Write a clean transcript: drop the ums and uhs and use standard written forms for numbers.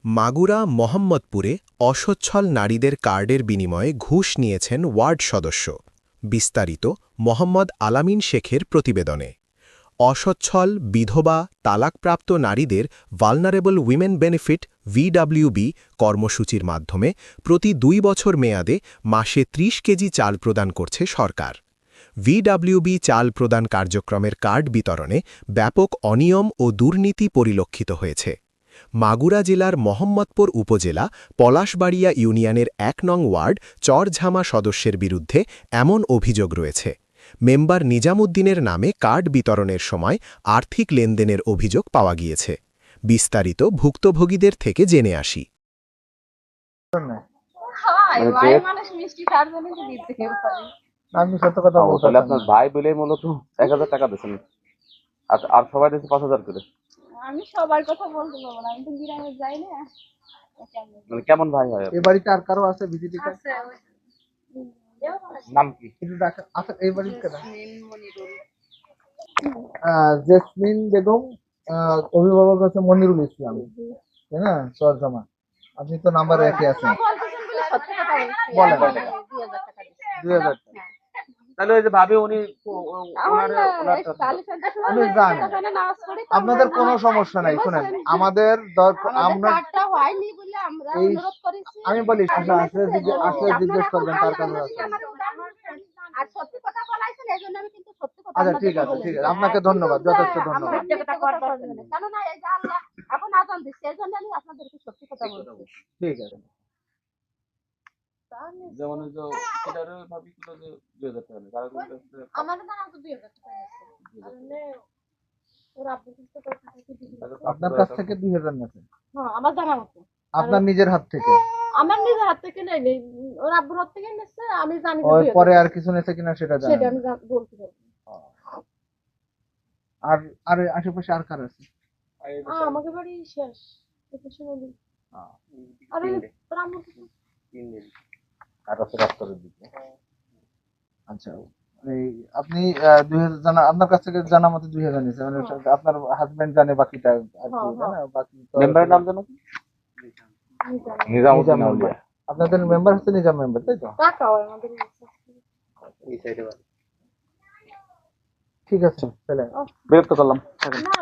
মাগুরা মোহাম্মদপুরে অসচ্ছল নারীদের কার্ডের বিনিময়ে ঘুষ নিয়েছেন ওয়ার্ড সদস্য। বিস্তারিত মোহাম্মদ আলামিন শেখের প্রতিবেদনে। অসচ্ছল, বিধবা, তালাকপ্রাপ্ত নারীদের ভালনারেবল উইমেন বেনিফিট VWB কর্মসূচির মাধ্যমে প্রতি 2 বছর মেয়াদে মাসে 30 কেজি চাল প্রদান করছে সরকার। VWB চাল প্রদান কার্যক্রমের কার্ড বিতরণে ব্যাপক অনিয়ম ও দুর্নীতি পরিলক্ষিত হয়েছে। মাগুরা জেলার মোহাম্মদপুর উপজেলা পলাশবাড়িয়া ইউনিয়নের 1 নং ওয়ার্ড চরঝামা সদস্যের বিরুদ্ধে এমন অভিযোগ রয়েছে। মেম্বার নিজামুদ্দিনের নামে কার্ড বিতরণের সময় আর্থিক লেনদেনের অভিযোগ পাওয়া গিয়েছে। বিস্তারিত ভুক্তভোগীদের থেকে জেনে আসি। আমি সত্য কথা বলতে তাহলে আপনার ভাই বলে মূলত 1000 টাকা দিয়েছেন, আর সবাই দিয়েছে 5000 করে। আমি সবার কথা বলতে পারবো না, আমি তো গ্রামে যাই না। মানে কেমন ভাই হয়? এই বাড়িতে আর কারো আছে ভিজিটিং কার্ড? নাম কি? আচ্ছা, এই বাড়িতে জেসমিন বেগম, অভিভাবক হচ্ছে মনিরুল ইসলাম, তাই না? চরজামা। আপনি তো নাম্বার একই আছেন, বলেন। 2000 টাকা। তাহলে ওই যে ভাবি উনি উনি জানেন আপনাদের কোনো সমস্যা নাই। শুনেন, আমাদের আমরা এই আমি বলি আসলে জিজ্ঞেস করবেন তার কাছে আছে। আচ্ছা, ঠিক আছে, ঠিক আছে, আপনাকে ধন্যবাদ, যথেষ্ট ধন্যবাদ। ঠিক আছে। যেমন ওই যে সেটারও ভাবি ছিল যে 2000 টাকা নেয়, কারণ আমাদের না তো 2000 টাকা আছে। ওরা আপনার কাছ থেকে 2000 নেছেন? হ্যাঁ, আমার জানা মতো। আপনার নিজের হাত থেকে? আমার নিজের হাত থেকে নেই, ওর আব্বুর হাত থেকে নিচ্ছে। আমি জানি ওর পরে আর কিছু নেছে কিনা সেটা জানি সেটা আমি বলতে পারবো। আর আর আশেপাশে আর কার আছে? আমাকে বাড়ি শেষ এটা শুনুন। আরে রামুর আর আছে রাস্তার দিকে। আচ্ছা, এই আপনি 2000 জানা, আপনার কাছ থেকে জানা মতে 2000 নিয়েছে, মানে আপনার হাজবেন্ড জানে বাকিটা আর কি, তাই না? বাকি মেম্বারের নাম জানো কি? নিজামউদ্দিন আউলিয়া। আপনাদের মেম্বার হচ্ছে নিজাম মেম্বার, তাই তো? টাকা হয় আমাদের ঠিক আছে, চলেন। বিরক্ত করলাম। না